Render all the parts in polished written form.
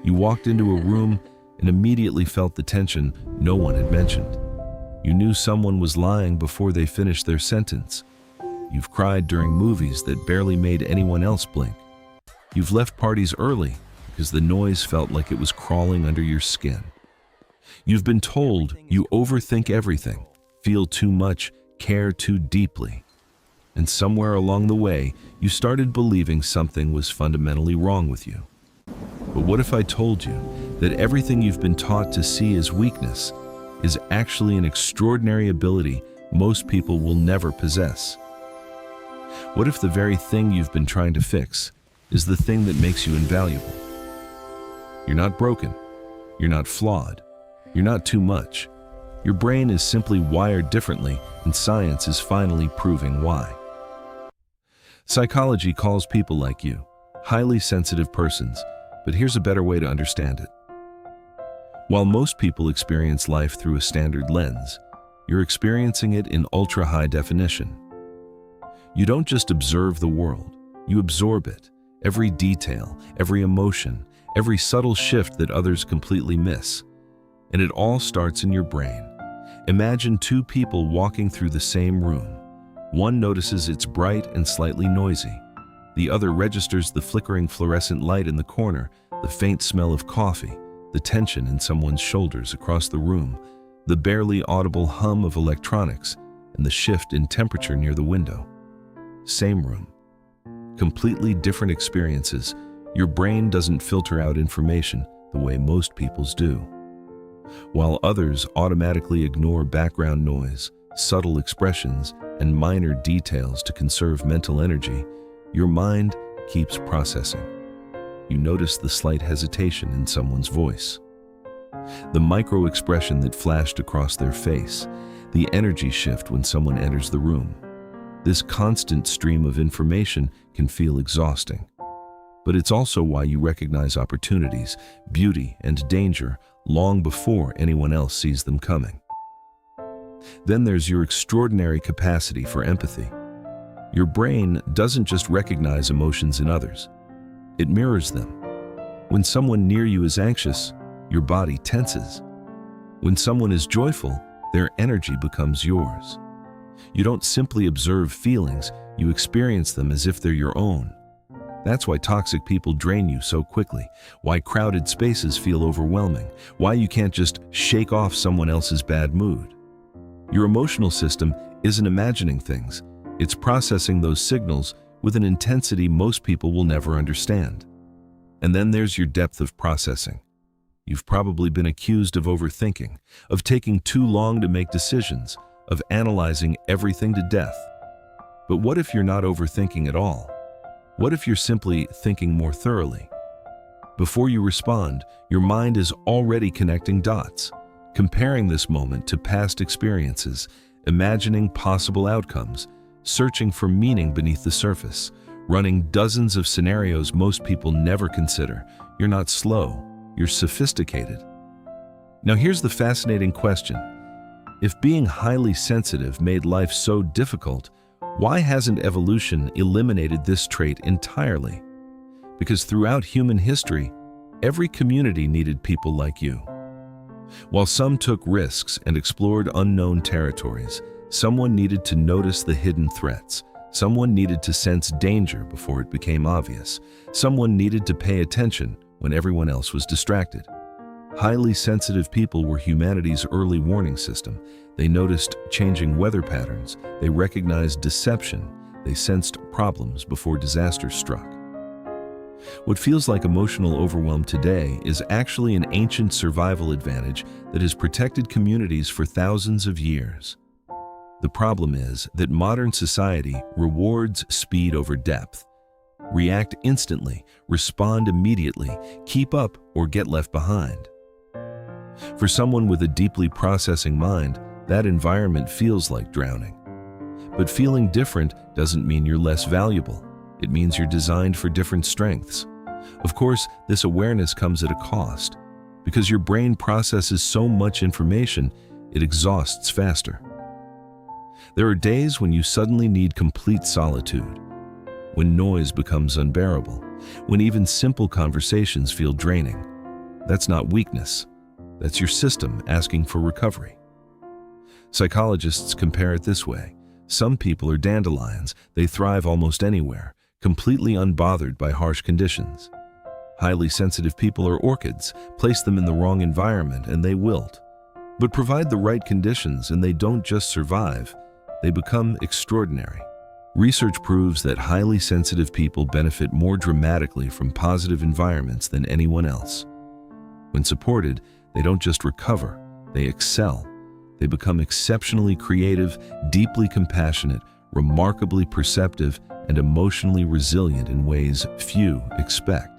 You walked into a room and immediately felt the tension no one had mentioned. You knew someone was lying before they finished their sentence. You've cried during movies that barely made anyone else blink. You've left parties early because the noise felt like it was crawling under your skin. You've been told you overthink everything, feel too much, care too deeply. And somewhere along the way, you started believing something was fundamentally wrong with you. But what if I told you that everything you've been taught to see as weakness is actually an extraordinary ability most people will never possess? What if the very thing you've been trying to fix is the thing that makes you invaluable? You're not broken. You're not flawed. You're not too much. Your brain is simply wired differently, and science is finally proving why. Psychology calls people like you highly sensitive persons, but here's a better way to understand it. While most people experience life through a standard lens, you're experiencing it in ultra-high definition. You don't just observe the world, you absorb it, every detail, every emotion, every subtle shift that others completely miss. And it all starts in your brain. Imagine two people walking through the same room. One notices it's bright and slightly noisy. The other registers the flickering fluorescent light in the corner, the faint smell of coffee, the tension in someone's shoulders across the room, the barely audible hum of electronics, and the shift in temperature near the window. Same room. Completely different experiences. Your brain doesn't filter out information the way most people's do. While others automatically ignore background noise, subtle expressions, and minor details to conserve mental energy, your mind keeps processing. You notice the slight hesitation in someone's voice, the micro-expression that flashed across their face, the energy shift when someone enters the room. This constant stream of information can feel exhausting. But it's also why you recognize opportunities, beauty, and danger long before anyone else sees them coming. Then there's your extraordinary capacity for empathy. Your brain doesn't just recognize emotions in others, it mirrors them. When someone near you is anxious, your body tenses. When someone is joyful, their energy becomes yours. You don't simply observe feelings, you experience them as if they're your own. That's why toxic people drain you so quickly, why crowded spaces feel overwhelming, why you can't just shake off someone else's bad mood. Your emotional system isn't imagining things, it's processing those signals with an intensity most people will never understand. And then there's your depth of processing. You've probably been accused of overthinking, of taking too long to make decisions, of analyzing everything to death. But what if you're not overthinking at all? What if you're simply thinking more thoroughly? Before you respond, your mind is already connecting dots, comparing this moment to past experiences, imagining possible outcomes, searching for meaning beneath the surface, running dozens of scenarios most people never consider. You're not slow, you're sophisticated. Now here's the fascinating question. If being highly sensitive made life so difficult, why hasn't evolution eliminated this trait entirely? Because throughout human history, every community needed people like you. While some took risks and explored unknown territories, someone needed to notice the hidden threats. Someone needed to sense danger before it became obvious. Someone needed to pay attention when everyone else was distracted. Highly sensitive people were humanity's early warning system. They noticed changing weather patterns, they recognized deception, they sensed problems before disaster struck. What feels like emotional overwhelm today is actually an ancient survival advantage that has protected communities for thousands of years. The problem is that modern society rewards speed over depth. React instantly, respond immediately, keep up, or get left behind. For someone with a deeply processing mind, that environment feels like drowning. But feeling different doesn't mean you're less valuable. It means you're designed for different strengths. Of course, this awareness comes at a cost. Because your brain processes so much information, it exhausts faster. There are days when you suddenly need complete solitude, when noise becomes unbearable, when even simple conversations feel draining. That's not weakness. That's your system asking for recovery. Psychologists compare it this way. Some people are dandelions. They thrive almost anywhere, completely unbothered by harsh conditions. Highly sensitive people are orchids. Place them in the wrong environment and they wilt. But provide the right conditions and they don't just survive, they become extraordinary. Research proves that highly sensitive people benefit more dramatically from positive environments than anyone else. When supported, they don't just recover, they excel. They become exceptionally creative, deeply compassionate, remarkably perceptive, and emotionally resilient in ways few expect.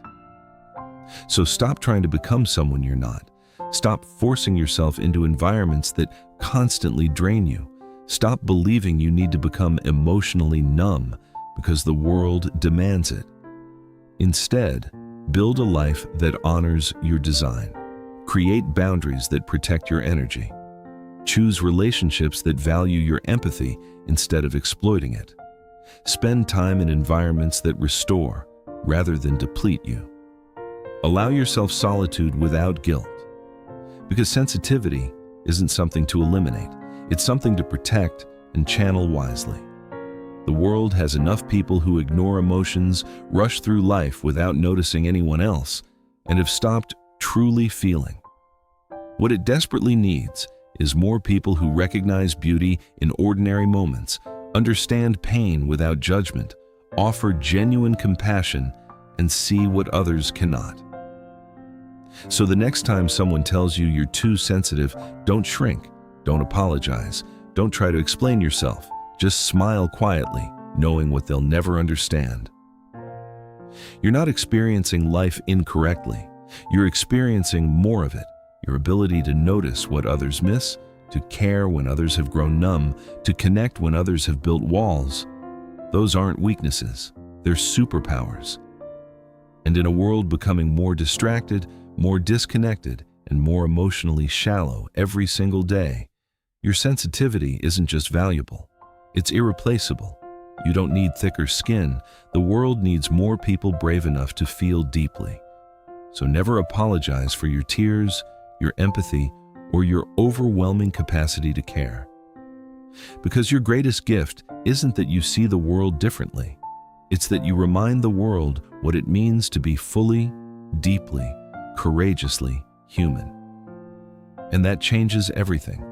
So stop trying to become someone you're not. Stop forcing yourself into environments that constantly drain you. Stop believing you need to become emotionally numb because the world demands it. Instead, build a life that honors your design. Create boundaries that protect your energy. Choose relationships that value your empathy instead of exploiting it. Spend time in environments that restore rather than deplete you. Allow yourself solitude without guilt. Because sensitivity isn't something to eliminate. It's something to protect and channel wisely. The world has enough people who ignore emotions, rush through life without noticing anyone else, and have stopped truly feeling. What it desperately needs is more people who recognize beauty in ordinary moments, understand pain without judgment, offer genuine compassion, and see what others cannot. So the next time someone tells you you're too sensitive, don't shrink, don't apologize, don't try to explain yourself. Just smile quietly, knowing what they'll never understand. You're not experiencing life incorrectly. You're experiencing more of it. Your ability to notice what others miss, to care when others have grown numb, to connect when others have built walls. Those aren't weaknesses, they're superpowers. And in a world becoming more distracted, more disconnected, and more emotionally shallow every single day, your sensitivity isn't just valuable, it's irreplaceable. You don't need thicker skin. The world needs more people brave enough to feel deeply. So never apologize for your tears, your empathy, or your overwhelming capacity to care. Because your greatest gift isn't that you see the world differently. It's that you remind the world what it means to be fully, deeply, courageously human. And that changes everything.